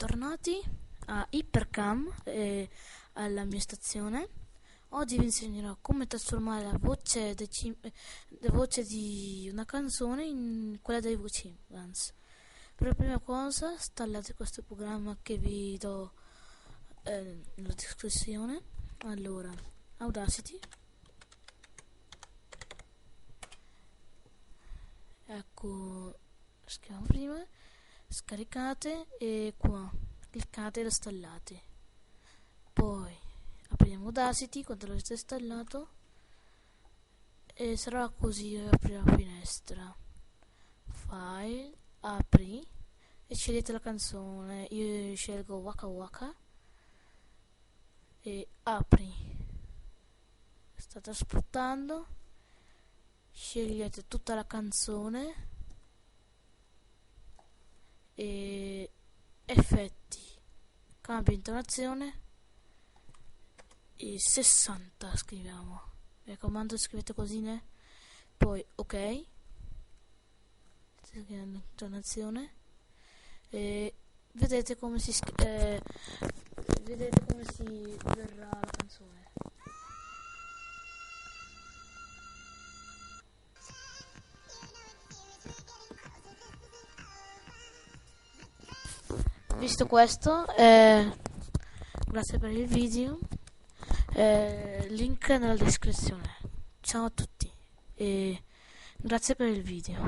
bentornati a Hypercam e alla mia stazione. Oggi vi insegnerò come trasformare la voce di una canzone in quella dei voci Guns. Per la prima cosa installate questo programma che vi do nella descrizione. Allora, Audacity, ecco, scriviamo prima, scaricate e qua cliccate e lo installate. Poi apriamo Audacity quando l'avete installato e sarà così. Apri la finestra, file, apri e scegliete la canzone. Io scelgo Waka Waka e apri. Sta trasportando, scegliete tutta la canzone e effetti, cambio intonazione e 60 scriviamo, mi raccomando scrivete così, né? Poi ok, intonazione e vedete come si verrà la canzone. Visto questo, grazie per il video, link nella descrizione. Ciao a tutti e grazie per il video.